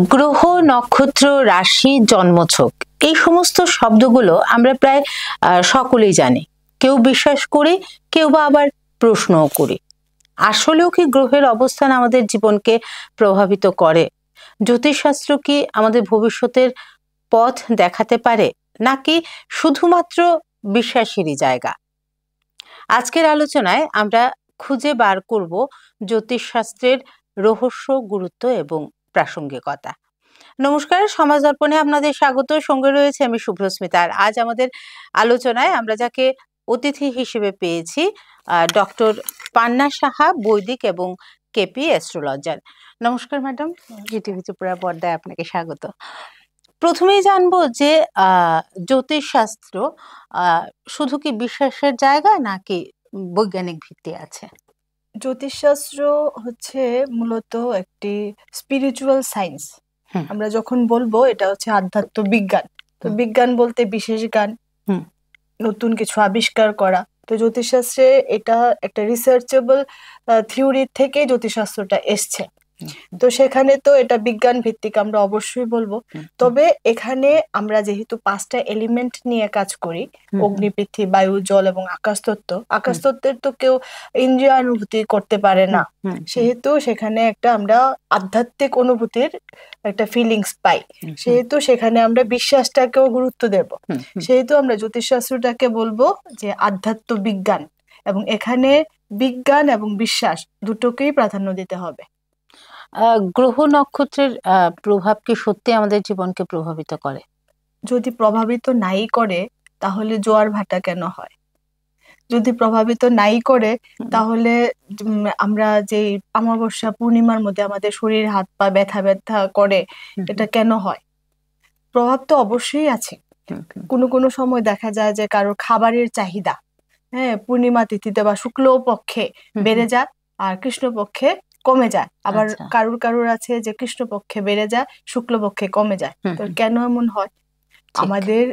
গ্রহ, নক্ষত্র, রাশি, জন্মছক এই সমস্ত শব্দগুলো আমরা প্রায় সকলেই জানি। কেউ বিশ্বাস করি, কেউ বা আবার প্রশ্নও করি। আসলেও কি গ্রহের অবস্থান আমাদের জীবনকে প্রভাবিত করে? জ্যোতিষশাস্ত্র কি আমাদের ভবিষ্যতের পথ দেখাতে পারে, নাকি শুধুমাত্র বিশ্বাসেরই জায়গা? আজকের আলোচনায় আমরা খুঁজে বার করব জ্যোতিষশাস্ত্রের রহস্য, গুরুত্ব এবং প্রাসঙ্গিকতা। নমস্কার, সমাজ দর্পণে আপনাদের স্বাগত। সঙ্গে রয়েছে আমি শুভ্রস্মিতা। আর আজ আমাদের আলোচনায় আমরা যাকে অতিথি হিসেবে পেয়েছি ডক্টর পান্না সাহা, বৈদিক এবং কেপি অ্যাস্ট্রোলজার। নমস্কার ম্যাডাম, জিটিভি ত্রিপুরা পর্দায় আপনাকে স্বাগত। প্রথমেই জানবো যে জ্যোতিষশাস্ত্র শুধু কি বিশ্বাসের জায়গা, নাকি বৈজ্ঞানিক ভিত্তি আছে? জ্যোতিষশাস্ত্র হচ্ছে মূলত একটি স্পিরিচুয়াল সায়েন্স। আমরা যখন বলবো এটা হচ্ছে আধ্যাত্ম বিজ্ঞান, তো বিজ্ঞান বলতে বিশেষ জ্ঞান, নতুন কিছু আবিষ্কার করা। তো জ্যোতিষশাস্ত্রে এটা একটা রিসার্চেবল থিওরি থেকে জ্যোতিষশাস্ত্রটা এসছে। তো সেখানে তো এটা বিজ্ঞান ভিত্তিক আমরা অবশ্যই বলবো। তবে এখানে আমরা যেহেতু 5টা এলিমেন্ট নিয়ে কাজ করি, অগ্নি, পৃথিবী, বায়ু, জল এবং আকাশতত্ত্বের তো কেউ ইন্দ্রিয়ানুভূতি করতে পারে না, সেহেতু সেখানে একটা আমরা আধ্যাত্মিক অনুভূতির একটা ফিলিংস পাই। সেহেতু সেখানে আমরা বিশ্বাসটাকেও গুরুত্ব দেব। সেহেতু আমরা জ্যোতিষশাস্ত্রটাকে বলবো যে আধ্যাত্ম বিজ্ঞান, এবং এখানে বিজ্ঞান এবং বিশ্বাস দুটোকেই প্রাধান্য দিতে হবে। গ্রহ, নক্ষত্রের প্রভাব কি সত্যি আমাদের জীবনকে প্রভাবিত করে? যদি প্রভাবিত নাই করে তাহলে জোয়ার ভাটা কেন হয়? যদি প্রভাবিত নাই করে তাহলে আমরা যে অমাবস্যা পূর্ণিমার মধ্যে আমাদের শরীর হাত পা ব্যথা ব্যথা করে, এটা কেন হয়? প্রভাব তো অবশ্যই আছে। কোনো সময় দেখা যায় যে কারোর খাবারের চাহিদা পূর্ণিমা তিথিতে বা শুক্ল পক্ষে বেড়ে যায় আর কৃষ্ণ পক্ষে কমে যায়। আবার কারুর আছে যে কৃষ্ণ পক্ষে বেড়ে যায়, শুক্ল পক্ষে কমে যায়। তো কেন এমন হয়? আমাদের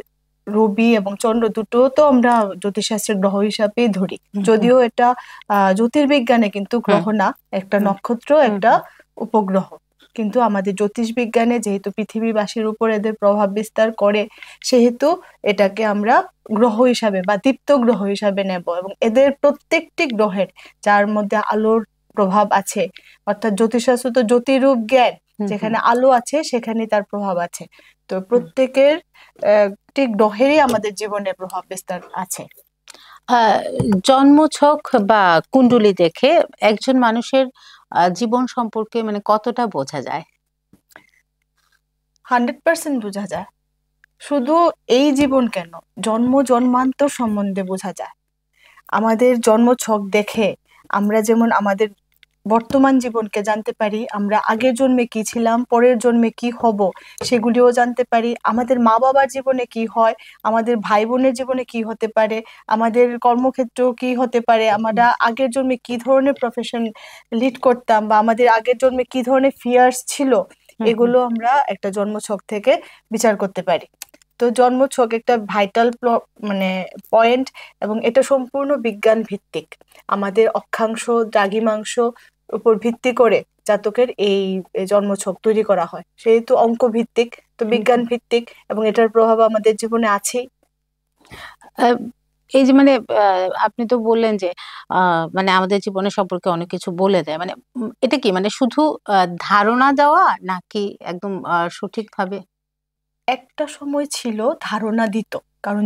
রবি এবং চন্দ্র দুটো তো আমরা জ্যোতিষশাস্ত্রের গ্রহ হিসাবেই ধরি, যদিও এটা জ্যোতির্বিজ্ঞানে কিন্তু গ্রহ না, একটা নক্ষত্র, একটা উপগ্রহ। কিন্তু আমাদের জ্যোতিষ বিজ্ঞানে যেহেতু পৃথিবীবাসীর উপর এদের প্রভাব বিস্তার করে, সেহেতু এটাকে আমরা গ্রহ হিসাবে বা দীপ্ত গ্রহ হিসাবে নেব। এবং এদের প্রত্যেকটি গ্রহের যার মধ্যে আলোর প্রভাব আছে, অর্থাৎ জ্যোতিষশাস্ত্র তো জ্যোতিরূপ জ্ঞান, যেখানে আলো আছে সেখানে তার প্রভাব আছে। তো প্রত্যেকের ঠিক গ্রহেরই আমাদের জীবনে প্রভাব বিস্তার আছে। জন্মছক বা কুণ্ডলী দেখে একজন মানুষের জীবন সম্পর্কে মানে কতটা বোঝা যায়? 100% বোঝা যায়। শুধু এই জীবন কেন, জন্মান্তর সম্বন্ধে বোঝা যায়। আমাদের জন্মছক দেখে আমরা যেমন আমাদের বর্তমান জীবনকে জানতে পারি, আমরা আগের জন্মে কি ছিলাম, পরের জন্মে কি হব সেগুলিও জানতে পারি। আমাদের মা বাবার জীবনে কি হয়, আমাদের ভাই বোনের জীবনে কি হতে পারে, আমাদের কর্মক্ষেত্রেও কি হতে পারে, আমরা আগের জন্মে কি ধরনের প্রফেশন লিড করতাম, বা আমাদের আগের জন্মে কি ধরনের ফিয়ার্স ছিল, এগুলো আমরা একটা জন্মছক থেকে বিচার করতে পারি। তো জন্মছক একটা ভাইটাল মানে পয়েন্ট, এবং এটা সম্পূর্ণ বিজ্ঞান ভিত্তিক। আমাদের অক্ষাংশ, দ্রাঘিমাংশ উপর ভিত্তি করে জাতকের এই জন্মছক তৈরি করা হয়। সেহেতু অঙ্ক ভিত্তিক, তো বিজ্ঞান ভিত্তিক, এবং এটার প্রভাব আমাদের জীবনে আছেই। এই যে মানে আপনি তো বললেন যে মানে আমাদের জীবনে সম্পর্কে অনেক কিছু বলে দেয়, মানে এটা কি মানে শুধু ধারণা দেওয়া, নাকি একদম সঠিকভাবে? একটা সময় ছিল ধারণা দিত, কারণ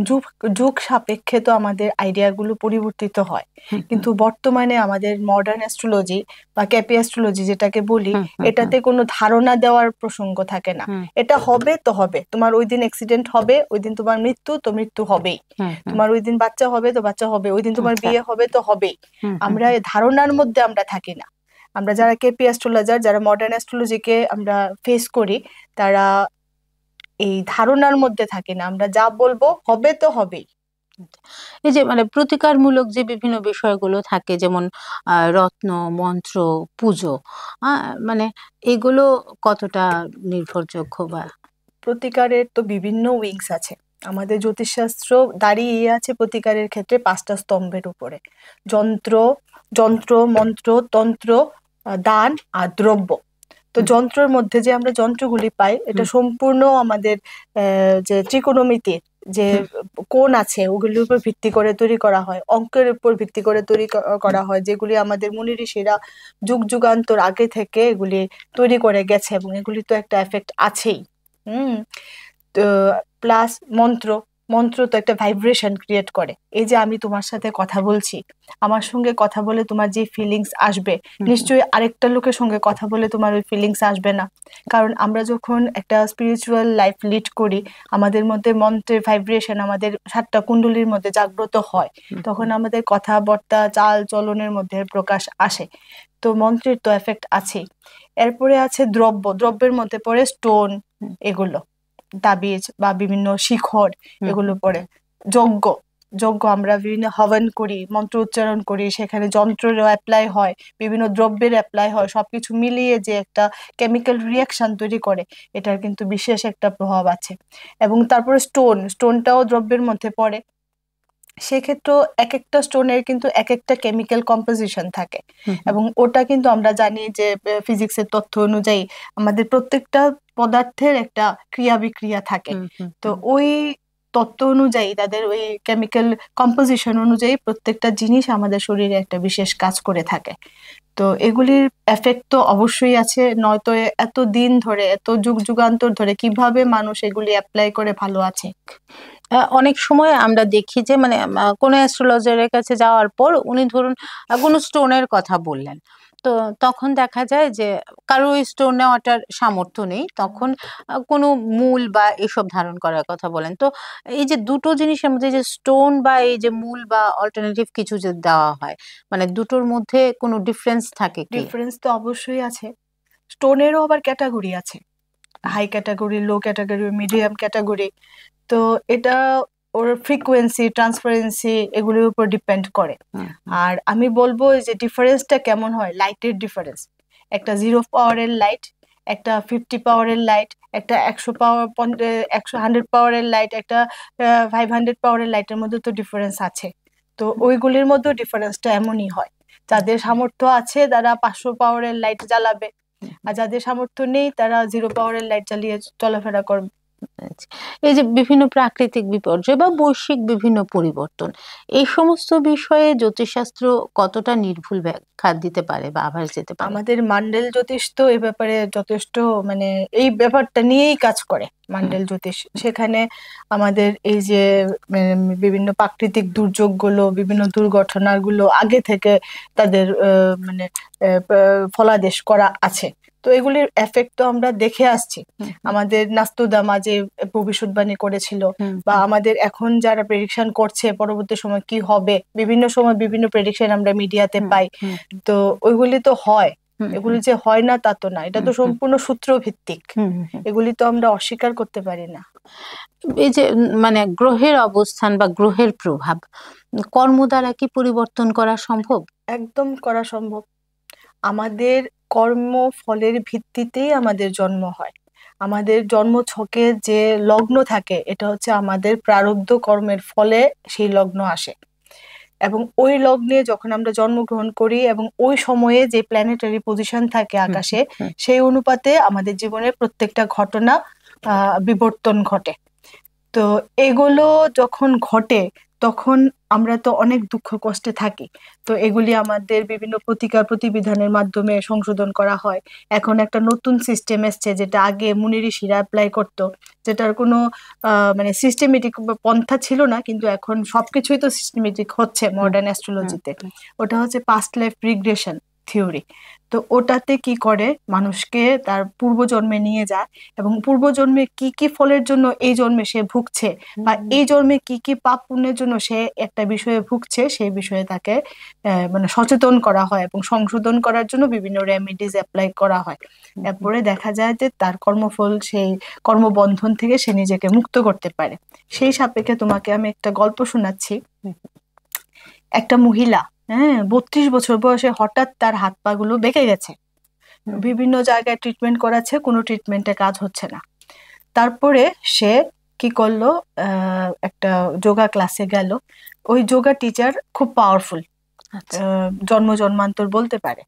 যুগ সাপেক্ষে তো আমাদের আইডিয়া গুলো পরিবর্তিত হয়। কিন্তু বর্তমানে আমাদের মডার্ন অ্যাস্ট্রোলজি বা ক্যাপি অ্যাস্ট্রোলজি যেটাকে বলি, এটাতে কোনো ধারণা দেওয়ার প্রসঙ্গ থাকে না। এটা হবে তো হবে, তোমার ওই দিন অ্যাক্সিডেন্ট হবে, ওই দিন তোমার মৃত্যু তো মৃত্যু হবেই, তোমার ওই দিন বাচ্চা হবে তো বাচ্চা হবে, ওই দিন তোমার বিয়ে হবে তো হবেই। আমরা ধারণার মধ্যে আমরা থাকি না। আমরা যারা কেপি অ্যাস্ট্রোলজার, যারা মডার্ন অ্যাস্ট্রোলজিকে আমরা ফেস করি, তারা এই ধারণার মধ্যে থাকি না। আমরা যা বলবো হবে তো হবেই। এই যে মানে প্রতিকারমূলক যে বিভিন্ন বিষয়গুলো থাকে, যেমন রত্ন, মন্ত্র, পুজো, মানে এগুলো কতটা নির্ভরযোগ্য? বা প্রতিকারের তো বিভিন্ন উইংস আছে। আমাদের জ্যোতিষশাস্ত্র দাঁড়িয়ে আছে প্রতিকারের ক্ষেত্রে 5টা স্তম্ভের উপরে: যন্ত্র, মন্ত্র, তন্ত্র, দান আর দ্রব্য। তো যন্ত্রের মধ্যে যে আমরা যন্ত্রগুলি পাই এটা সম্পূর্ণ আমাদের যে ত্রিকোণমিতির যে কোণ আছে ওগুলির উপর ভিত্তি করে তৈরি করা হয়, অঙ্কের উপর ভিত্তি করে তৈরি করা হয়, যেগুলি আমাদের মুনি ঋষিরা যুগ যুগান্তর আগে থেকে এগুলি তৈরি করে গেছে, এবং এগুলি তো একটা এফেক্ট আছেই। তো প্লাস মন্ত্র, মন্ত্র তো একটা ভাইব্রেশন ক্রিয়েট করে। এই যে আমি তোমার সাথে কথা বলছি, আমার সঙ্গে কথা বলে তোমার যে ফিলিংস আসবে, নিশ্চয়ই আরেকটা লোকের সঙ্গে কথা বলে তোমার ওই ফিলিংস আসবে না। কারণ আমরা যখন একটা স্পিরিচুয়াল লাইফ লিড করি, আমাদের মধ্যে মন্ত্রের ভাইব্রেশন আমাদের 7টা কুণ্ডলীর মধ্যে জাগ্রত হয়, তখন আমাদের কথাবার্তা চাল চলনের মধ্যে প্রকাশ আসে। তো মন্ত্রের তো এফেক্ট আছেই। এরপরে আছে দ্রব্য, দ্রব্যের মধ্যে পড়ে স্টোন, এগুলো তাবিজ বা বিভিন্ন শিখর, এগুলো পড়ে। যজ্ঞ, যজ্ঞ আমরা বিভিন্ন হবন করি, মন্ত্র উচ্চারণ করি, সেখানে যন্ত্রেরও অ্যাপ্লাই হয়, বিভিন্ন দ্রব্যের অ্যাপ্লাই হয়, সবকিছু মিলিয়ে যে একটা কেমিক্যাল রিয়াকশন তৈরি করে, এটার কিন্তু বিশেষ একটা প্রভাব আছে। এবং তারপরে স্টোন, স্টোনটাও দ্রব্যের মধ্যে পড়ে। সেক্ষেত্রেও এক একটা স্টোনের কিন্তু এক একটা কেমিক্যাল কম্পোজিশন থাকে, এবং ওটা কিন্তু আমরা জানি যে ফিজিক্সের তথ্য অনুযায়ী আমাদের প্রত্যেকটা পদার্থের একটা ক্রিয়া বিক্রিয়া থাকে। তো ওই তত্ত্ব অনুযায়ী, তাদের ওই কেমিক্যাল কম্পোজিশন অনুযায়ী প্রত্যেকটা জিনিস আমাদের শরীরে একটা বিশেষ কাজ করে থাকে। তো এগুলির এফেক্ট তো অবশ্যই আছে, নয়তো এত দিন ধরে, এত যুগ যুগান্তর ধরে কিভাবে মানুষ এগুলি অ্যাপ্লাই করে ভালো আছে। অনেক সময় আমরা দেখি যে মানে কোনো অ্যাস্ট্রোলজারের কাছে যাওয়ার পর উনি ধরুন কোনো স্টোনের কথা বললেন, তো তখন দেখা যায় যে কারো স্টোন নেওয়াটার সামর্থ্য নেই, তখন কোনো মূল বা এসব ধারণ করার কথা বলেন। তো এই যে দুটো জিনিসের মধ্যে যে স্টোন বা এই যে মূল বা অল্টারনেটিভ কিছু যে দেওয়া হয়, মানে দুটোর মধ্যে কোনো ডিফারেন্স থাকে কি? ডিফারেন্স তো অবশ্যই আছে। স্টোনেরও আবার ক্যাটাগরি আছে, হাই ক্যাটাগরি, লো ক্যাটাগরি, মিডিয়াম ক্যাটাগরি। তো এটা ওর ফ্রিকোয়েন্সি, ট্রান্সপারেন্সি এগুলোর উপর ডিপেন্ড করে। আর আমি বলবো যে ডিফারেন্সটা কেমন হয়, লাইটের ডিফারেন্স। একটা 0 পাওয়ারের লাইট, একটা 50 পাওয়ারের লাইট, একটা 100 পাওয়ার 100 পাওয়ারের লাইট, একটা 500 পাওয়ারের লাইটের মধ্যে তো ডিফারেন্স আছে। তো ওইগুলির মধ্যে ডিফারেন্সটা এমনই হয়, যাদের সামর্থ্য আছে তারা 500 পাওয়ারের লাইট জ্বালাবে, আর যাদের সামর্থ্য নেই তারা 0 পাওয়ারের লাইট জ্বালিয়ে চলাফেরা করবে। এই যে বিভিন্ন প্রাকৃতিক বিপর্যয় বা বৈশ্বিক বিভিন্ন পরিবর্তন, এই সমস্ত বিষয়ে জ্যোতিষশাস্ত্র কতটা নির্ভুল ব্যাখ্যা দিতে পারে বা আভাস দিতে পারে? আমাদের মান্ডেল জ্যোতিষ তো এই ব্যাপারে যথেষ্ট, মানে এই ব্যাপারটা নিয়েই কাজ করে মান্ডেল জ্যোতিষ। সেখানে আমাদের এই যে বিভিন্ন প্রাকৃতিক দুর্যোগগুলো, বিভিন্ন দুর্ঘটনাগুলো আগে থেকে তাদের মানে ফলাদেশ করা আছে। তো এগুলির এফেক্ট তো আমরা দেখে আসছি। আমাদের নাস্তুদামা যে ভবিষ্যৎবাণী করেছিল, বা আমাদের এখন যারা প্রেডিকশন করছে পরবর্তী সময় কি হবে, বিভিন্ন সময় বিভিন্ন প্রেডিকশন আমরা মিডিয়াতে পাই। তো ওইগুলি তো হয়, এগুলি যে হয় না তা তো না, এটা তো সম্পূর্ণ সূত্র ভিত্তিক, এগুলি তো আমরা অস্বীকার করতে পারি না। এই যে মানে গ্রহের অবস্থান বা গ্রহের প্রভাব কর্ম দ্বারা কি পরিবর্তন করা সম্ভব? একদম করা সম্ভব। আমাদের কর্ম ফলের ভিত্তিতেই আমাদের জন্ম হয়। আমাদের জন্ম ছকে যে লগ্ন থাকে, এটা হচ্ছে আমাদের প্রারব্ধ কর্মের ফলে সেই লগ্ন আসে, এবং ওই লগ্নে যখন আমরা জন্মগ্রহণ করি এবং ওই সময়ে যে প্ল্যানেটারি পজিশন থাকে আকাশে, সেই অনুপাতে আমাদের জীবনের প্রত্যেকটা ঘটনা বিবর্তন ঘটে। তো এগুলো যখন ঘটে তখন আমরা তো অনেক দুঃখ কষ্টে থাকি। তো এগুলি আমাদের বিভিন্ন প্রতিকার প্রতিবিধানের মাধ্যমে সংশোধন করা হয়। এখন একটা নতুন সিস্টেম এসছে, যেটা আগে মুনি ঋষিরা অ্যাপ্লাই করতো, যেটার কোনো মানে সিস্টেমেটিক পন্থা ছিল না, কিন্তু এখন সবকিছুই তো সিস্টেমেটিক হচ্ছে মডার্ন অ্যাস্ট্রোলজিতে। ওটা হচ্ছে পাস্ট লাইফ রিগ্রেশন থিওরি। তো ওটাতে কি করে, মানুষকে তার পূর্বজন্মে নিয়ে যায়, এবং পূর্বজন্মে কি কি ফলের জন্য এই জন্মে সে ভুগছে, বা এই জন্মে কি কি পাপ পুণ্যের জন্য সে একটা বিষয়ে ভুগছে, সেই বিষয়ে তাকে মানে সচেতন করা হয়, এবং সংশোধন করার জন্য বিভিন্ন রেমেডিজ অ্যাপ্লাই করা হয়। এরপরে দেখা যায় যে তার কর্মফল, সেই কর্মবন্ধন থেকে সে নিজেকে মুক্ত করতে পারে। সেই সাপেক্ষে তোমাকে আমি একটা গল্প শোনাচ্ছি। একটা মহিলা 32 বছর বয়সে হঠাৎ তার হাত পা গুলো বেঁকে গেছে, বিভিন্ন জায়গায় ট্রিটমেন্ট করাচ্ছে, কোনো ট্রিটমেন্টে কাজ হচ্ছে না। তারপরে সে কি করলো, একটা যোগা ক্লাসে গেল। ওই যোগা টিচার খুব পাওয়ারফুল, জন্ম জন্মান্তর বলতে পারে।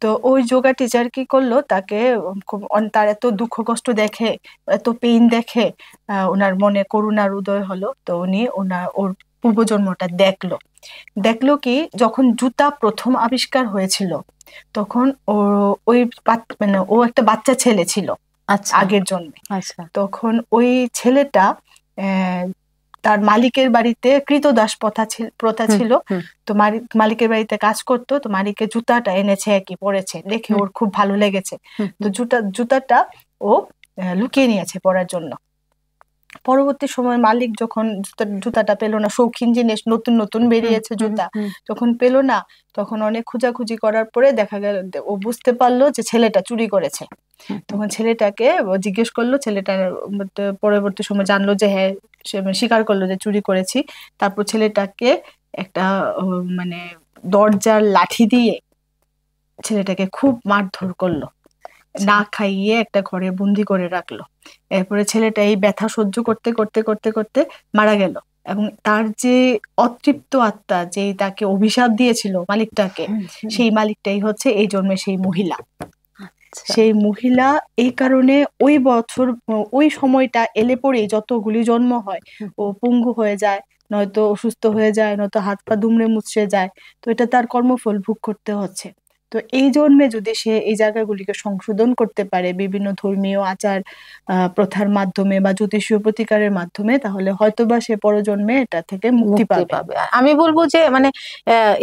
তো ওই যোগা টিচার কি করলো, তাকে তার এত দুঃখ কষ্ট দেখে, এত পেইন দেখে ওনার মনে করুণার উদয় হলো। তো উনি ওর পূর্বজন্মটা দেখলো কি, যখন জুতা প্রথম আবিষ্কার হয়েছিল তখন মানে ও একটা বাচ্চা ছেলে ছিল আচ্ছা আগের জন্মে। আচ্ছা তখন ওই ছেলেটা তার মালিকের বাড়িতে কৃতদাস প্রথা ছিল। তো মালিকের বাড়িতে কাজ করতো, তো মালিকের জুতাটা এনেছে কি পরেছে, দেখে ওর খুব ভালো লেগেছে। তো জুতাটা ও লুকিয়ে নিয়েছে পরার জন্য। পরবর্তী সময় মালিক যখন জুতাটা পেলো না, শৌখিন জিনিস নতুন নতুন বেরিয়েছে জুতা, যখন পেলো না তখন অনেক খোঁজাখুঁজি করার পরে দেখা গেল ও বুঝতে পারলো যে ছেলেটা চুরি করেছে। তখন ছেলেটাকে জিজ্ঞেস করলো, ছেলেটা পরবর্তী সময় জানলো যে হ্যাঁ, সে স্বীকার করলো যে চুরি করেছি। তারপর ছেলেটাকে একটা মানে দরজার লাঠি দিয়ে ছেলেটাকে খুব মারধর করলো, না খাইয়ে একটা ঘরে বন্দি করে রাখলো। এরপরে ছেলেটা এই ব্যথা সহ্য করতে করতে করতে করতে মারা গেল। এবং তার যে অতৃপ্ত আত্মা, যে তাকে অভিশাপ দিয়েছিল মালিকটাকে, সেই মালিকটাই হচ্ছে এই জন্মে সেই মহিলা। সেই মহিলা এই কারণে ওই বছর ওই সময়টা এলে পরেই যতগুলি জন্ম হয় ও পঙ্গু হয়ে যায়, নয়তো অসুস্থ হয়ে যায়, নয়তো হাত পা দুমড়ে মুচড়ে যায়। তো এটা তার কর্মফল ভোগ করতে হচ্ছে। তো এই জন্মে যদি সে এই জায়গাগুলিকে সংশোধন করতে পারে বিভিন্ন ধর্মীয় আচার প্রথার মাধ্যমে বা জ্যোতিষীয় প্রতিকারের মাধ্যমে, তাহলে হয়তোবা সে পরজন্মে এটা থেকে মুক্তি পাবে। আমি বলবো যে মানে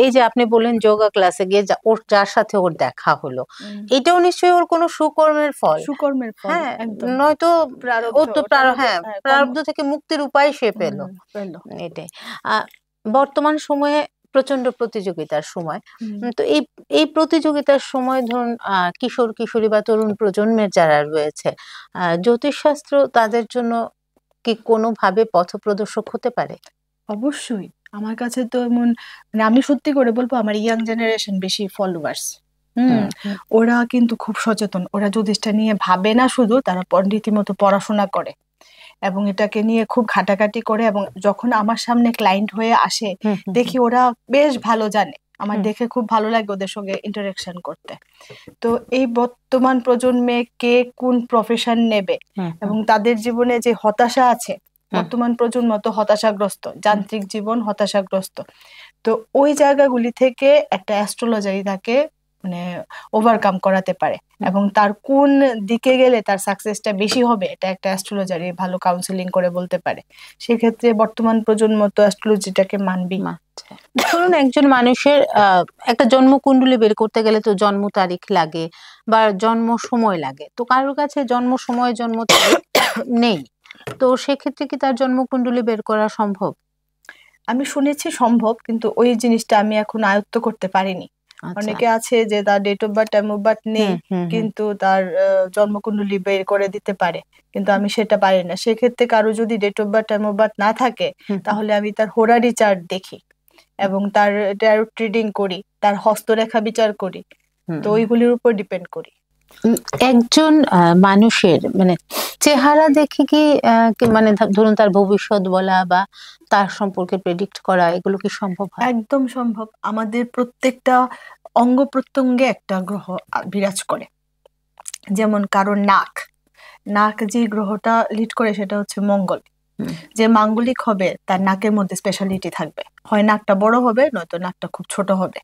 এই যে আপনি বললেন যোগা ক্লাসে গিয়ে ওর যার সাথে ওর দেখা হলো, এটাও নিশ্চয়ই ওর কোনো সুকর্মের ফল। হ্যাঁ, নয়তো ও তো প্রারব্ধ থেকে মুক্তির উপায় সে পেল। এটাই বর্তমান সময়ে প্রচন্ড প্রতিযোগিতার সময়। তো এই প্রতিযোগিতার সময় ধরুন কিশোর কিশোরী বা তরুণ প্রজন্মের যারা রয়েছে, জ্যোতিষশাস্ত্র তাদের জন্য কি কোনোভাবে পথপ্রদর্শক হতে পারে? অবশ্যই। আমার কাছে তো এমন, মানে আমি সত্যি করে বলবো, আমার ইয়াং জেনারেশন বেশি ফলোয়ার্স। ওরা কিন্তু খুব সচেতন। ওরা জ্যোতিষটা নিয়ে ভাবে না শুধু, তারা রীতিমতো পড়াশোনা করে এবং এটাকে নিয়ে খুব ঘাটাঘাটি করে। এবং যখন আমার সামনে ক্লায়েন্ট হয়ে আসে দেখি ওরা বেশ ভালো জানে। আমার দেখে খুব ভালো লাগে ওদের সঙ্গে ইন্টারাকশন করতে। তো এই বর্তমান প্রজন্মে কে কোন প্রফেশন নেবে এবং তাদের জীবনে যে হতাশা আছে, বর্তমান প্রজন্ম তো হতাশাগ্রস্ত, যান্ত্রিক জীবন হতাশাগ্রস্ত। তো ওই জায়গাগুলি থেকে একটা অ্যাস্ট্রোলজারই তাকে মানে ওভারকাম করাতে পারে এবং তার কোন দিকে গেলে তার সাকসেসটা বেশি হবে, এটা একটা অ্যাস্ট্রোলজারই ভালো কাউন্সিলিং করে বলতে পারে। সেক্ষেত্রে বর্তমান প্রজন্ম তো অ্যাস্ট্রোলজিটাকে মানবেই। ধরুন একজন মানুষের একটা জন্মকুণ্ডলী বের করতে গেলে তো জন্ম তারিখ লাগে বা জন্ম সময় লাগে। তো কারোর কাছে জন্ম সময় জন্ম তারিখ নেই, তো সেক্ষেত্রে কি তার জন্মকুণ্ডলী বের করা সম্ভব? আমি শুনেছি সম্ভব, কিন্তু ওই জিনিসটা আমি এখন আয়ত্ত করতে পারিনি। অনেকে আছে যে তার date of birth time of birth নেই, কিন্তু তার জন্মকুণ্ডলী বের করে দিতে পারে, কিন্তু আমি সেটা পারি না। সেক্ষেত্রে কারো যদি date of birth time of birth না থাকে, তাহলে আমি তার হোরারি চার্ট দেখি এবং তার ট্যারোট রিডিং করি, তার হস্তরেখা বিচার করি। তো ওইগুলির উপর ডিপেন্ড করি। একজন মানুষের মানে চেহারা দেখে কি মানে ধরুন তার ভবিষ্যৎ বলা বা তার সম্পর্কে প্রেডিক্ট করা, এগুলো কি সম্ভব হয়? একদম সম্ভব। আমাদের প্রত্যেকটা অঙ্গ প্রত্যঙ্গে একটা গ্রহ বিরাজ করে। যেমন কারোর নাক যে গ্রহটা লিড করে সেটা হচ্ছে মঙ্গল। যে মাঙ্গলিক হবে তার নাকের মধ্যে স্পেশালিটি থাকবে, হয় নাকটা বড় হবে নয়তো নাকটা খুব ছোট হবে।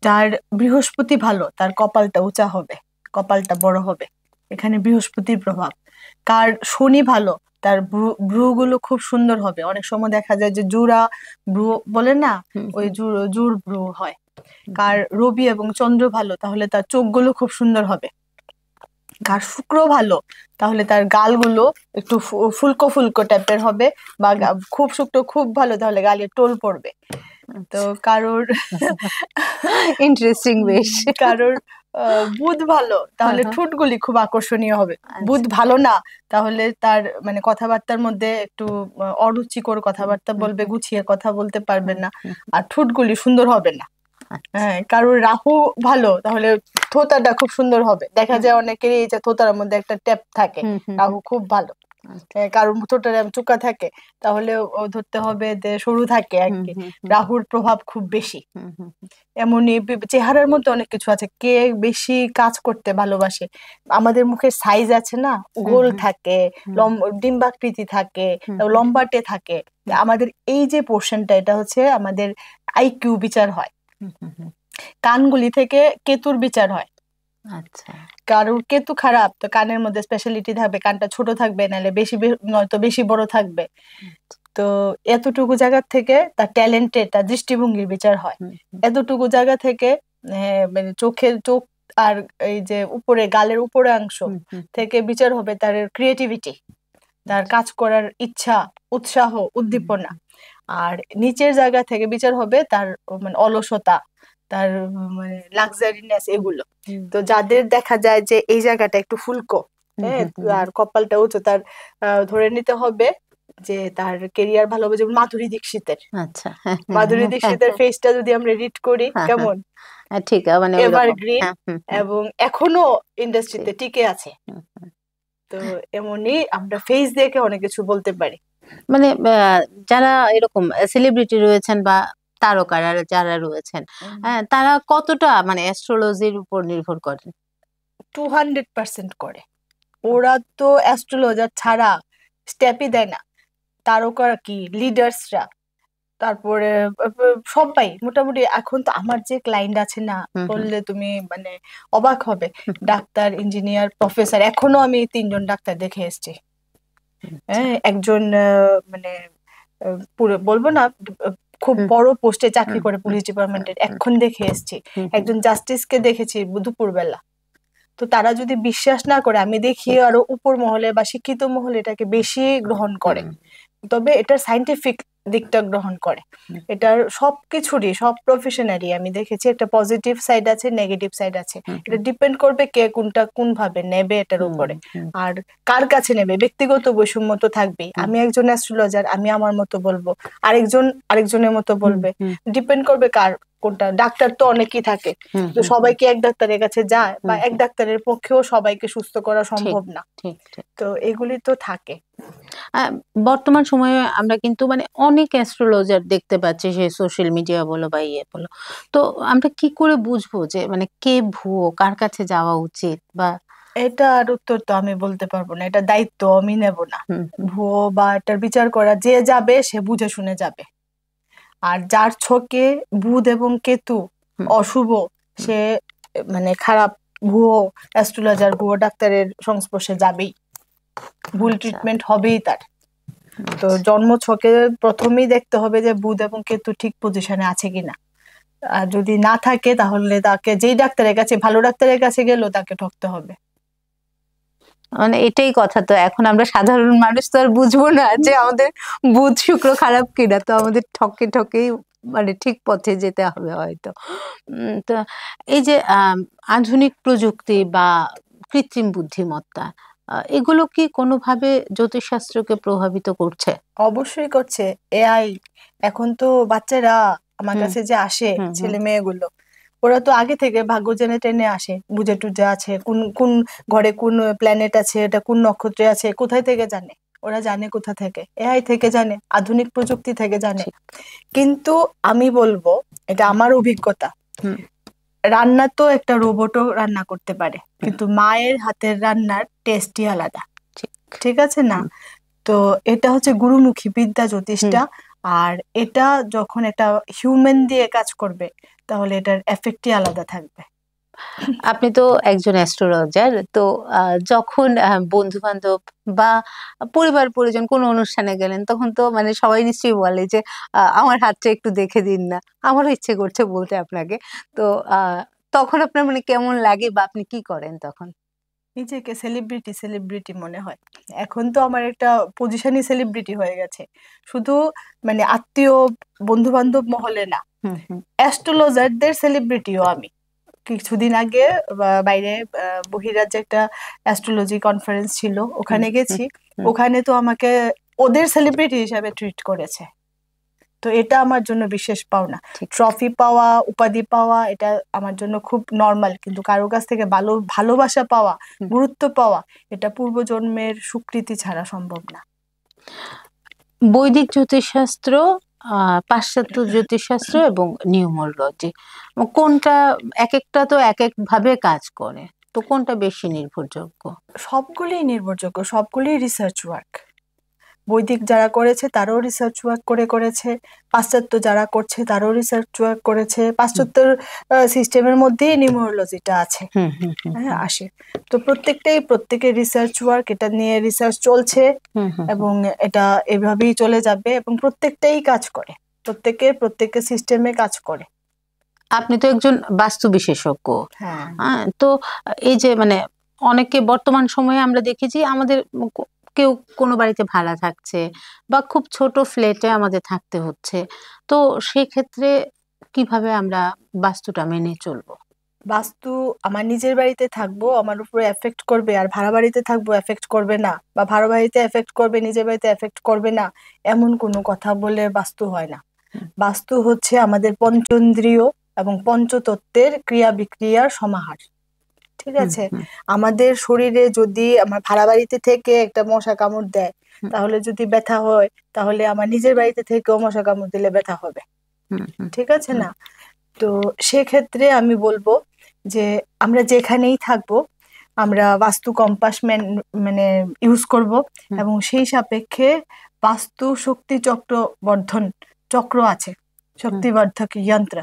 যার বৃহস্পতি ভালো তার কপালটা উঁচা হবে, কপালটা বড় হবে, এখানে বৃহস্পতির প্রভাব। কার শনি ভালো তার ভ্রুগুলো খুব সুন্দর হবে। অনেক সময় দেখা যায় যে জুড়া ভ্রু বলে না, ওই জুড় ভ্রু হয়। কার রবি এবং চন্দ্র ভালো তাহলে তার চোখগুলো খুব সুন্দর হবে। কার শুক্র ভালো তাহলে তার গালগুলো একটু ফুলকো ফুলকো টাইপের হবে, বা খুব শুক্র খুব ভালো তাহলে গালে টোল পড়বে। তো কারোর ইন্টারেস্টিং বেশ। কারোর বুধ ভালো তাহলে ঠোঁটগুলি খুব আকর্ষণীয় হবে। বুধ ভালো না তাহলে তার মানে কথাবার্তার মধ্যে একটু অরুচিকর কথাবার্তা বলবে, গুছিয়ে কথা বলতে পারবে না, আর ঠোঁটগুলি সুন্দর হবে না। হ্যাঁ, কারোর রাহু ভালো তাহলে থোতাটা খুব সুন্দর হবে। দেখা যায় অনেকেরই এই যে থোতার মধ্যে একটা ট্যাপ থাকে, রাহু খুব ভালো। কারোর ঠোঁটের চোকা থাকে, তাহলে ও ধরতে হবে যে সরু থাকে আর কি। রাহুর প্রভাব খুব বেশি। এমনই চেহারার মধ্যে অনেক কিছু আছে, কে বেশি কাজ করতে ভালোবাসে। আমাদের মুখের সাইজ আছে না, গোল থাকে, ডিম্বাকৃতি থাকে, লম্বাটে থাকে। আমাদের এই যে পোর্শনটা, এটা হচ্ছে আমাদের আইকিউ বিচার হয়। কানগুলি থেকে কেতুর বিচার হয়। আচ্ছা, কারোর কেতু খারাপ তো কানের মধ্যে স্পেশালিটি থাকবে, কানটা ছোট থাকবে, নাহলে বেশি নয়তো বেশি বড় থাকবে। তো এতটুকু জায়গা থেকে তার ট্যালেন্টের, তার দৃষ্টিভঙ্গির বিচার হয়। এতটুকু জায়গা থেকে মানে চোখ আর এই যে উপরে গালের উপরে অংশ থেকে বিচার হবে তার ক্রিয়েটিভিটি, তার কাজ করার ইচ্ছা, উৎসাহ, উদ্দীপনা। আর নিচের জায়গা থেকে বিচার হবে তার মানে অলসতা, তার মানে লাক্সারিনেস, এগুলো। তো যাদের দেখা যায় যে এই জায়গাটা একটু ফুলকো, হ্যাঁ, আর কপালটা উঁচু, তার ধরে নিতে হবে যে তার কেরিয়ার ভালো হবে। যেমন মাধুরী দীক্ষিতের, আচ্ছা, মাধুরী দীক্ষিতের ফেসটা যদি আমরা রিড করি, কেমন ঠিক, মানে এভারগ্রিন এবং এখনো ইন্ডাস্ট্রিতে টিকে আছে। তো এমনই আমরা ফেস দেখে অনেক কিছু বলতে পারি। মানে যারা এরকম সেলিব্রিটি রয়েছেন বা তারকারা যারা রয়েছেন, তারা কতটা মানে অ্যাস্ট্রোলজির উপর নির্ভর করেন? 200% করে। ওরা তো অ্যাস্ট্রোলজার ছাড়া স্টেপই দেয় না। তারকা কি লিডার্সরা, তারপরে সবাই মোটামুটি। এখন তো আমার যে ক্লায়েন্ট আছে না, বললে তুমি মানে অবাক হবে। ডাক্তার, ইঞ্জিনিয়ার, প্রফেসর, এখনো আমি 3জন ডাক্তার দেখে এসেছি। হ্যাঁ, একজন মানে পুরো বলবো না, খুব বড় পোস্টে চাকরি করে পুলিশ ডিপার্টমেন্টের, এখন দেখে এসেছি। একজন জাস্টিসকে দেখেছি দুপুরবেলা। তো তারা যদি বিশ্বাস না করে, আমি দেখি আরো উপর মহলে বা শিক্ষিত মহলে এটাকে বেশি গ্রহণ করে। তবে এটার সাইন্টিফিক দিকটা গ্রহণ করে। এটার সবকিছুরই, সব প্রফেশনারি আমি দেখেছি একটা পজিটিভ সাইড আছে, নেগেটিভ সাইড আছে। এটা ডিপেন্ড করবে কে কোনটা কোন ভাবে নেবে এটার উপরে, আর কার কাছে নেবে। ব্যক্তিগত বৈষম্য তো থাকবেই। আমি একজন অ্যাস্ট্রোলজার, আমি আমার মতো বলবো, আরেকজন আরেকজনের মতো বলবে। ডিপেন্ড করবে কার কোনটা। ডাক্তার তো অনেকেই থাকে, তো সবাইকে এক ডাক্তারের কাছে যায়, বা এক ডাক্তারের পক্ষেও সবাইকে সুস্থ করা সম্ভব না। তো এগুলি তো থাকে। বর্তমান সময়ে আমরা কিন্তু মানে অনেক অ্যাস্ট্রোলজার দেখতে পাচ্ছি, সে সোশ্যাল মিডিয়া বলো বা ইয়ে বলো। তো আমরা কি করে বুঝবো যে মানে কে ভুয়ো, কার কাছে যাওয়া উচিত? বা এটার উত্তর তো আমি বলতে পারবো না, এটা দায়িত্ব আমি নেব না। ভুয়ো বা এটার বিচার করা যে যাবে, সে বুঝে শুনে যাবে। আর যার ছকে বুধ এবং কেতু অশুভ, সে মানে খারাপ, ভুয়ো অ্যাস্ট্রোলজার, ভুয়ো ডাক্তারের সংস্পর্শে যাবেই, ভুল ট্রিটমেন্ট হবেই তার। তো জন্ম ছকে প্রথমেই দেখতে হবে যে বুধ এবং কেতু ঠিক পজিশনে আছে কিনা। আর যদি না থাকে, তাহলে তাকে যেই ডাক্তারের কাছে, ভালো ডাক্তারের কাছে গেলেও তাকে ঠকতে হবে। মানে এটাই কথা। তো এখন আমরা সাধারণ মানুষ তো আর বুঝবো না যে আমাদের বুধ শুক্র খারাপ কিনা, তো আমাদের ঠকে ঠকেই মানে ঠিক পথে যেতে হবে হয়তো। তো এই যে আধুনিক প্রযুক্তি বা কৃত্রিম বুদ্ধিমত্তা, এগুলো কি কোনোভাবে জ্যোতিষশাস্ত্রকে প্রভাবিত করছে? অবশ্যই করছে। এআই, এখন তো বাচ্চারা আমার কাছে যে আসে, ছেলে মেয়েগুলো, ওরা তো আগে থেকে ভাগ্য জেনে টেনে আসে, বুঝে টুজে আছে কোন কোন ঘরে কোন প্ল্যানেট আছে, এটা কোন নক্ষত্রে আছে, কোথায় থেকে জানে। ওরা জানে কোথা থেকে, এআই থেকে জানে, আধুনিক প্রযুক্তি থেকে জানে। কিন্তু আমি বলবো, এটা আমার অভিজ্ঞতা, রান্না তো একটা রোবটও রান্না করতে পারে, কিন্তু মায়ের হাতের রান্নার টেস্টই আলাদা। ঠিক আছে না? তো এটা হচ্ছে গুরুমুখী বিদ্যা, জ্যোতিষটা। আর এটা যখন একটা হিউম্যান দিয়ে কাজ করবে, তাহলে এটার এফেক্টই আলাদা থাকবে। আপনি তো একজন অ্যাস্ট্রোলজার, তো যখন বন্ধু বান্ধব বা পরিবার পরিজন কোনো অনুষ্ঠানে গেলেন, তখন তো মানে সবাই নিশ্চয়ই বলে যে আমার হাতটা একটু দেখে দিন না। আমারও ইচ্ছে করছে বলতে আপনাকে। তো তখন আপনার মানে কেমন লাগে বা আপনি কি করেন তখন? নিজেকে সেলিব্রিটি সেলিব্রিটি মনে হয়। এখন তো আমার একটা পজিশনই সেলিব্রিটি হয়ে গেছে, শুধু মানে আত্মীয় বন্ধু বান্ধব মহলে না, অ্যাস্ট্রোলজারদের সেলিব্রিটিও আমি। কিছুদিন আগে বাইরে বহিরাজ্যে একটা অ্যাস্ট্রোলজি কনফারেন্স ছিল, ওখানে গেছি। ওখানে তো আমাকে ওদের সেলিব্রিটি হিসাবে ট্রিট করেছে। তো এটা আমার জন্য বিশেষ পাওনা। ঠিক। ট্রফি পাওয়া, উপাধি পাওয়া এটা আমার জন্য খুব নর্মাল, কিন্তু কারোর কাছ থেকে ভালোবাসা পাওয়া, গুরুত্ব পাওয়া, এটা পূর্বজন্মের স্বীকৃতি ছাড়া সম্ভব না। বৈদিক জ্যোতিষশাস্ত্র, পাশ্চাত্য জ্যোতিষশাস্ত্র এবং নিউমোলজি, কোনটা এক একটা তো এক এক ভাবে কাজ করে, তো কোনটা বেশি নির্ভরযোগ্য? সবগুলোই নির্ভরযোগ্য, সবগুলোই রিসার্চ ওয়ার্ক। বৈদিক যারা করেছে তারাও রিসার্চ ওয়ার্ক করেছে, পাশ্চাত্য যারা করছে তারাও রিসার্চ ওয়ার্ক করেছে। পাশ্চাত্যের সিস্টেমের মধ্যেই নিউমোলজিটা আছে, হ্যাঁ আসে। তো প্রত্যেকের রিসার্চ ওয়ার্ক, এটা নিয়ে রিসার্চ চলছে এবং এটা এভাবেই চলে যাবে এবং প্রত্যেকটাই কাজ করে, প্রত্যেকের সিস্টেমে কাজ করে। আপনি তো একজন বাস্তু বিশেষজ্ঞ। হ্যাঁ। তো এই যে মানে অনেকে বর্তমান সময়ে আমরা দেখেছি আমাদের কেউ কোনো বাড়িতে ভাড়া থাকছে বা খুব ছোট ফ্ল্যাটে আমাদের থাকতে হচ্ছে, তো সেই ক্ষেত্রে কিভাবে আমরা বাস্তুটা মেনে চলবো? বাস্তু আমার নিজের বাড়িতে থাকবো আমার উপরে এফেক্ট করবে, আর ভাড়া বাড়িতে থাকবো এফেক্ট করবে না, বা ভাড়া বাড়িতে এফেক্ট করবে নিজের বাড়িতে এফেক্ট করবে না, এমন কোনো কথা বলে বাস্তু হয় না। বাস্তু হচ্ছে আমাদের পঞ্চেন্দ্রিয় এবং পঞ্চতত্ত্বের ক্রিয়া বিক্রিয়ার সমাহার, ঠিক আছে? আমাদের শরীরে যদি আমার ভাড়া বাড়িতে থেকে একটা মশা কামড় দেয়, তাহলে যদি ব্যথা হয়, তাহলে আমার নিজের বাড়িতে থেকেও মশা কামড় দিলে ব্যথা হবে, ঠিক আছে না? তো সেক্ষেত্রে আমি বলবো যে আমরা যেখানেই থাকবো আমরা বাস্তু কম্পাস মানে ইউজ করব, এবং সেই সাপেক্ষে বাস্তু শক্তি চক্র বর্ধন চক্র আছে, শক্তিবর্ধক যন্ত্র,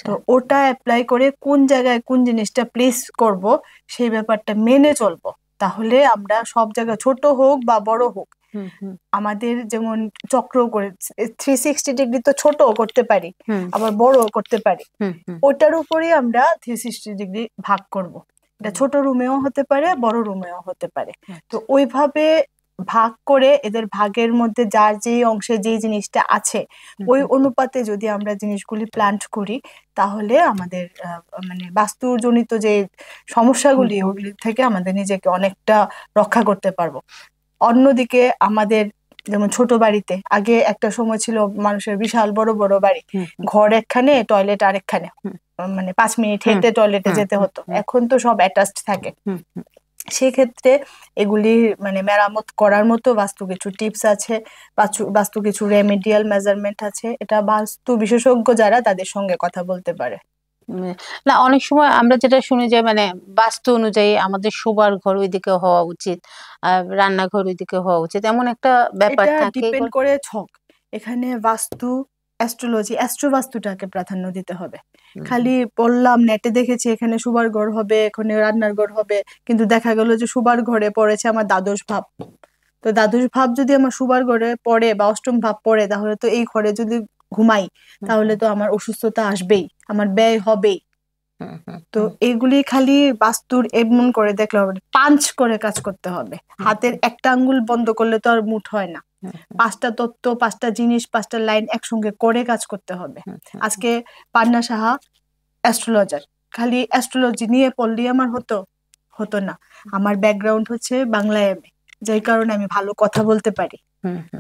তো ওটা অ্যাপ্লাই করে কোন জায়গায় কোন জিনিসটা প্লেস করব সেই ব্যাপারটা মেনে চলবো, তাহলে আমরা সব জায়গায় ছোট হোক বা বড় হোক, আমাদের যেমন চক্র করে 360 ডিগ্রি তো ছোট করতে পারি আবার বড় করতে পারি, ওটার উপরে আমরা 360 ডিগ্রি ভাগ করব। এটা ছোট রুমেও হতে পারে, বড় রুমেও হতে পারে। তো ওইভাবে ভাগ করে এদের ভাগের মধ্যে যার যেই অংশে যেই জিনিসটা আছে ওই অনুপাতে যদি আমরা জিনিসগুলি প্ল্যান্ট করি, তাহলে আমাদের মানে বাস্তুজনিত যে সমস্যাগুলি ওগুলি থেকে আমাদের নিজেকে অনেকটা রক্ষা করতে পারবো। অন্যদিকে আমাদের যেমন ছোট বাড়িতে আগে একটা সময় ছিল মানুষের বিশাল বড় বড় বাড়ি, ঘর একখানে টয়লেট আরেকখানে, মানে 5 মিনিট হেঁটে টয়লেটে যেতে হতো, এখন তো সব অ্যাটাচড থাকে। সেক্ষেত্রে এগুলি মানে মেরামত করার মতো বাস্তু কিছু টিপস আছে, বাস্তু কিছু রেমেডিয়াল মেজারমেন্ট আছে, এটা বাস্তু বিশেষজ্ঞ যারা তাদের সঙ্গে কথা বলতে পারে। না, অনেক সময় আমরা যেটা শুনি যে মানে বাস্তু অনুযায়ী আমাদের শোবার ঘর ওইদিকে হওয়া উচিত, রান্নাঘর ওইদিকে হওয়া উচিত, এমন একটা ব্যাপার এটা থাকে। ডিপেন্ড করে ছক। এখানে বাস্তু অ্যাস্ট্রোলজি অ্যাস্ট্রোবাস্তুটাকে প্রাধান্য দিতে হবে। খালি বললাম নেটে দেখেছি এখানে শোবার ঘর হবে, এখানে রান্নার ঘর হবে, কিন্তু দেখা গেল যে শোবার ঘরে পড়েছে আমার দ্বাদশ ভাব। তো দ্বাদশ ভাব যদি আমার শোবার ঘরে পড়ে বা অষ্টম ভাব পড়ে, তাহলে তো এই ঘরে যদি ঘুমাই তাহলে তো আমার অসুস্থতা আসবেই, আমার ব্যয় হবেই। তো এইগুলি খালি বাস্তুর এমন করে দেখলে হবে, পাঞ্চ করে কাজ করতে হবে। হাতের একটা আঙ্গুল বন্ধ করলে তো আর মুঠ হয় না, 5টা তত্ত্ব, 5টা জিনিস, 5টা লাইন একসঙ্গে করে কাজ করতে হবে। আজকে পান্না সাহা অ্যাস্ট্রোলজার, খালি অ্যাস্ট্রোলজি নিয়ে পড়লেই আমার হতো না। আমার ব্যাকগ্রাউন্ড হচ্ছে বাংলা এমএ, যার কারণে আমি ভালো কথা বলতে পারি,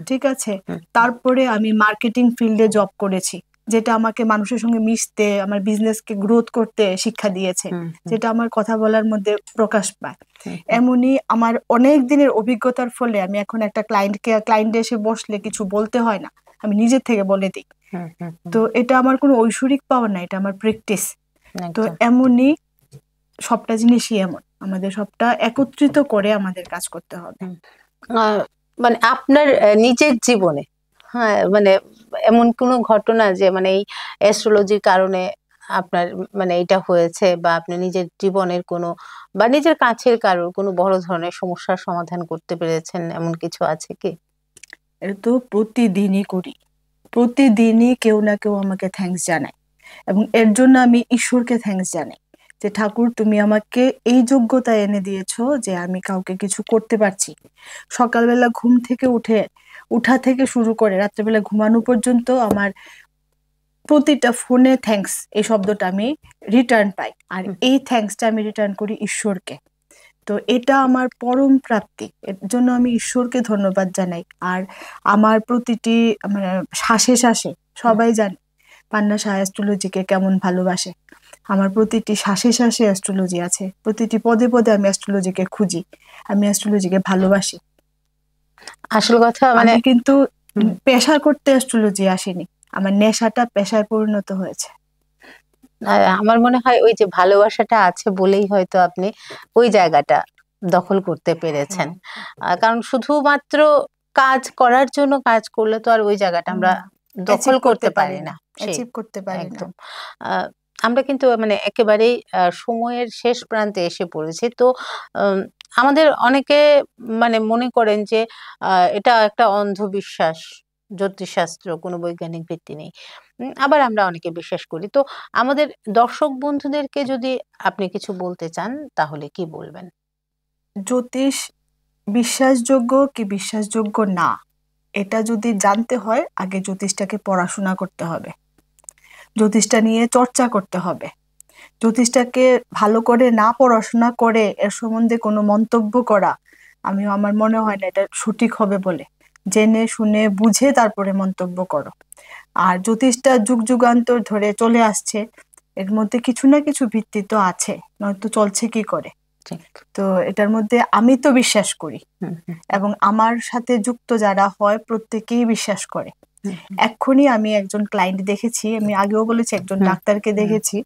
ঠিক আছে? তারপরে আমি মার্কেটিং ফিল্ডে জব করেছি, যেটা আমাকে মানুষের সঙ্গে মিশতে, আমার বিজনেসকে গ্রোথ করতে শিক্ষা দিয়েছে, যেটা আমার কথা বলার মধ্যে প্রকাশ পায়। এমনই আমার অনেক দিনের অভিজ্ঞতার ফলে আমি এখন একটা ক্লায়েন্ট এসে বসলে কিছু বলতে হয় না, আমি নিজের থেকে বলে দিই। তো এটা আমার কোনো ঐশ্বরিক পাওয়া না, এটা আমার প্র্যাকটিস। তো এমনই সবটা জিনিসই এমন, আমাদের সবটা একত্রিত করে আমাদের কাজ করতে হবে। মানে আপনার নিজের জীবনে হ্যাঁ মানে এমন কোনো ঘটনা যে মানে এই অ্যাস্ট্রোলজির কারণে আপনার মানে এটা হয়েছে, বা আপনি নিজের জীবনের কোনো বা নিজের কাছের কারোর কোনো বড় ধরনের সমস্যার সমাধান করতে পেরেছেন, এমন কিছু আছে কি? এটা তো প্রতিদিনই করি, প্রতিদিনই কেউ না কেউ আমাকে থ্যাঙ্কস জানায়, এবং এর জন্য আমি ঈশ্বরকে থ্যাঙ্কস জানাই যে ঠাকুর তুমি আমাকে এই যোগ্যতা এনে দিয়েছো যে আমি কাউকে কিছু করতে পারছি। সকালবেলা ঘুম থেকে উঠা থেকে শুরু করে রাত্রেবেলা ঘুমানো পর্যন্ত আমার প্রতিটা ফোনে থ্যাঙ্কস এই শব্দটা আমি রিটার্ন পাই, আর এই থ্যাঙ্কসটা আমি রিটার্ন করি ঈশ্বরকে। তো এটা আমার পরম প্রাপ্তি, এর জন্য আমি ঈশ্বরকে ধন্যবাদ জানাই। আর আমার প্রতিটি মানে শ্বাসে শ্বাসে, সবাই জানে পান্না শাহ অ্যাস্ট্রোলজিকে কেমন ভালোবাসে। আমার প্রতিটি শ্বাসে শ্বাসে অ্যাস্ট্রোলজি আছে, প্রতিটি পদে পদে আমি অ্যাস্ট্রোলজিকে খুঁজি, আমি অ্যাস্ট্রোলজিকে ভালোবাসি। আসল কথা মানে আমি কিন্তু পেশা করতে অ্যাস্ট্রোলজি আসেনি, আমার নেশাটা পেশায় পরিণত হয়েছে। আমার মনে হয় ওই যে ভালোবাসাটা আছে বলেই হয়তো আপনি ওই জায়গাটা দখল করতে পেরেছেন। কারণ শুধুমাত্র কাজ করার জন্য কাজ করলে তো আর ওই জায়গাটা আমরা দখল করতে পারি না। সেই অ্যাচিভ করতে পারি না। একদম। আমরা কিন্তু মানে একেবারেই সময়ের শেষ প্রান্তে এসে পড়েছি। তো আমাদের অনেকে মানে মনে করেন যে এটা একটা অন্ধবিশ্বাস, জ্যোতিষশাস্ত্র কোনো বৈজ্ঞানিক ভিত্তি নেই। আবার আমরা অনেকে বিশ্বাস করি। তো আমাদের দর্শক বন্ধুদেরকে যদি আপনি কিছু বলতে চান তাহলে কি বলবেন? জ্যোতিষ বিশ্বাসযোগ্য কি বিশ্বাসযোগ্য না, এটা যদি জানতে হয় আগে জ্যোতিষটাকে পড়াশোনা করতে হবে, জ্যোতিষটা নিয়ে চর্চা করতে হবে। জ্যোতিষটাকে ভালো করে না পড়াশোনা করে এর সম্বন্ধে কোনো মন্তব্য করা, আমার মনে হয় না এটা সঠিক হবে বলে। জেনে শুনে বুঝে তারপরে মন্তব্য করো। আর জ্যোতিষটা যুগ যুগান্তর ধরে চলে আসছে, এর মধ্যে কিছু না কিছু ভিত্তি তো আছে, নয়তো চলছে কি করে। ঠিক। তো এটার মধ্যে আমি তো বিশ্বাস করি, এবং আমার সাথে যুক্ত যারা হয় প্রত্যেকেই বিশ্বাস করে। এক্ষুনি আমি একজন ক্লায়েন্ট দেখেছি, আমি আগেও বলেছি একজন ডাক্তারকে দেখেছি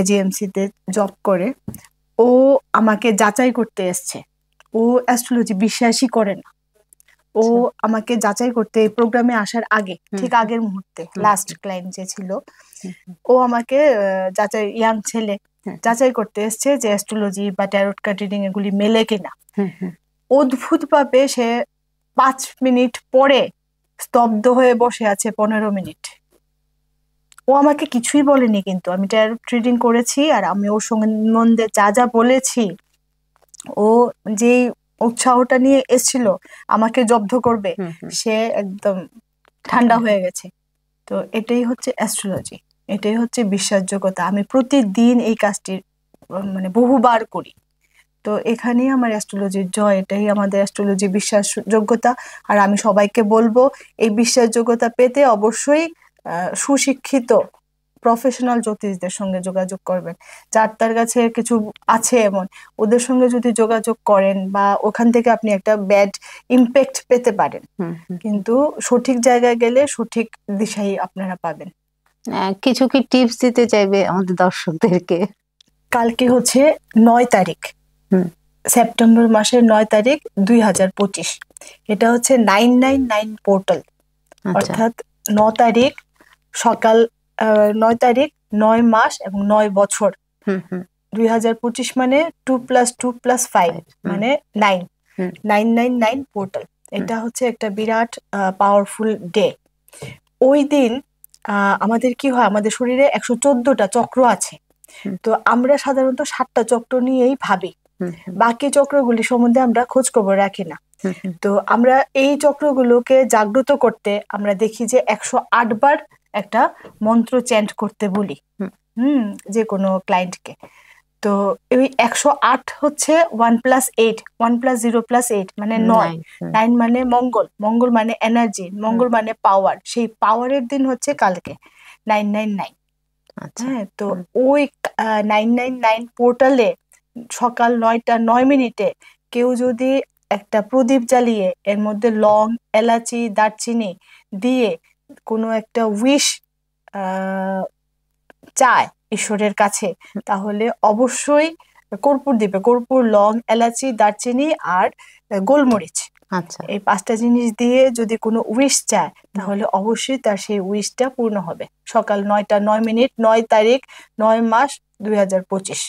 এজিএমসি তে জব করে। ও আমাকে যাচাই করতে এসছে, ও অ্যাস্ট্রোলজি বিশ্বাসই করে না। ও আমাকে যাচাই করতে এই প্রোগ্রামে আসার আগে, ঠিক আগের মুহূর্তে, লাস্ট ক্লায়েন্ট যে ছিল, ও আমাকে যাচাই, ইয়াং ছেলে, যাচাই করতে এসছে যে অ্যাস্ট্রোলজি বা ট্যারোট কার্ড রিডিং এগুলি মেলে কিনা। অদ্ভুত ভাবে সে 5 মিনিট পরে স্তব্ধ হয়ে বসে আছে 15 মিনিট। ও আমাকে কিছুই বলেনি, কিন্তু আমি ট্যারোট রিডিং করেছি আর আমি ওর সম্বন্ধে যা যা বলেছি, ও যে উৎসাহটা নিয়ে এসেছিল আমাকে জব্দ করবে, সে একদম ঠান্ডা হয়ে গেছে। তো এটাই হচ্ছে অ্যাস্ট্রোলজি, এটাই হচ্ছে বিশ্বাসযোগ্যতা। আমি প্রতিদিন এই কাজটি মানে বহুবার করি। তো এখানেই আমার অ্যাস্ট্রোলজির জয়, এটাই আমাদের অ্যাস্ট্রোলজি বিশ্বাসযোগ্যতা। আর আমি সবাইকে বলবো এই বিশ্বাসযোগ্যতা পেতে অবশ্যই সুশিক্ষিত প্রফেশনাল জ্যোতিষদের সঙ্গে যোগাযোগ করবেন। যার তার কাছে কিছু আছে এমন, ওদের সঙ্গে যদি যোগাযোগ করেন বা ওখান থেকে আপনি একটা ব্যাড ইম্প্যাক্ট পেতে পারেন, কিন্তু সঠিক জায়গায় গেলে সঠিক দিশাই আপনারা পাবেন। কিছু কি টিপস দিতে চাইবে আমাদের দর্শকদেরকে? কালকে হচ্ছে 9 তারিখ, সেপ্টেম্বর মাসের 9 তারিখ 2025। এটা হচ্ছে 999 পোর্টাল, অর্থাৎ 9 তারিখ সকাল, 9 তারিখ 9 মাস এবং 9 বছর। 2025 মানে 2+2+5 মানে 9, 999 পোর্টাল। এটা হচ্ছে একটা বিরাট পাওয়ারফুল ডে। ওই দিন আমাদের কি হয়, আমাদের শরীরে 114টা চক্র আছে। তো আমরা সাধারণত 7টা চক্র নিয়েই ভাবি, বাকি চক্রগুলি সম্বন্ধে আমরা খোঁজ খবর রাখি না। তো আমরা এই চক্রগুলোকে জাগ্রত করতে আমরা দেখি যে 108 বার একটা মন্ত্র চ্যান্ট করতে বলি যে কোনো ক্লায়েন্টকে। তো এই 108 হচ্ছে 1+8, 1+0+8 মানে 9, 9 মানে মঙ্গল, মঙ্গল মানে এনার্জি, মঙ্গল মানে পাওয়ার। সেই পাওয়ারের দিন হচ্ছে কালকে 999। হ্যাঁ, তো ওই 999 পোর্টালে সকাল 9টা 9 মিনিটে কেউ যদি একটা প্রদীপ জ্বালিয়ে এর মধ্যে লং, এলাচি, দারচিনি দিয়ে কোনো একটা উইশ চায় ঈশ্বরের কাছে, তাহলে অবশ্যই কর্পূর দিবে, কর্পূর, লং, এলাচি, দারচিনি আর গোলমরিচ। এই 5টা জিনিস দিয়ে যদি কোনো উইশ চায় তাহলে অবশ্যই তার সেই উইশটা পূর্ণ হবে। সকাল 9টা 9 মিনিট, 9 তারিখ 9 মাস 2025।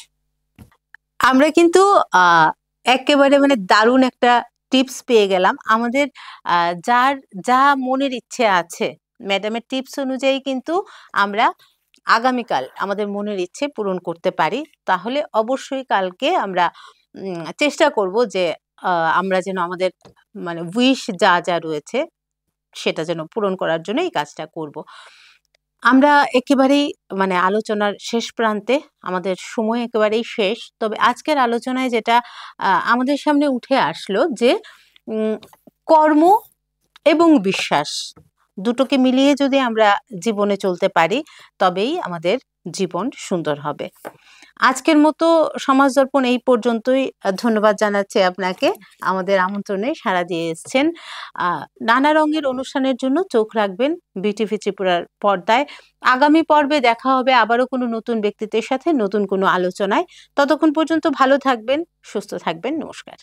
আমরা কিন্তু একেবারে মানে দারুণ একটা টিপস পেয়ে গেলাম। আমাদের যার যা মনের ইচ্ছে আছে, ম্যাডামের টিপস অনুযায়ী কিন্তু আমরা আগামীকাল আমাদের মনের ইচ্ছে পূরণ করতে পারি। তাহলে অবশ্যই কালকে আমরা চেষ্টা করব যে আমরা যেন আমাদের মানে উইশ যা যা রয়েছে সেটা যেন পূরণ করার জন্য এই কাজটা করব। আমরা একেবারেই মানে আলোচনার শেষ প্রান্তে, আমাদের সময় একেবারেই শেষ। তবে আজকের আলোচনায় যেটা আমাদের সামনে উঠে আসলো যে উম, কর্ম এবং বিশ্বাস দুটোকে মিলিয়ে যদি আমরা জীবনে চলতে পারি তবেই আমাদের জীবন সুন্দর হবে। আজকের মতো সমাজ দর্পণ এই পর্যন্তই। ধন্যবাদ জানাচ্ছি আপনাকে, আমাদের আমন্ত্রণে সাড়া দিয়ে এসেছেন। নানা রঙের অনুষ্ঠানের জন্য চোখ রাখবেন বিটিভি ত্রিপুরার পর্দায়। আগামী পর্বে দেখা হবে আবারও কোনো নতুন ব্যক্তিত্বের সাথে, নতুন কোনো আলোচনায়। ততক্ষণ পর্যন্ত ভালো থাকবেন, সুস্থ থাকবেন। নমস্কার।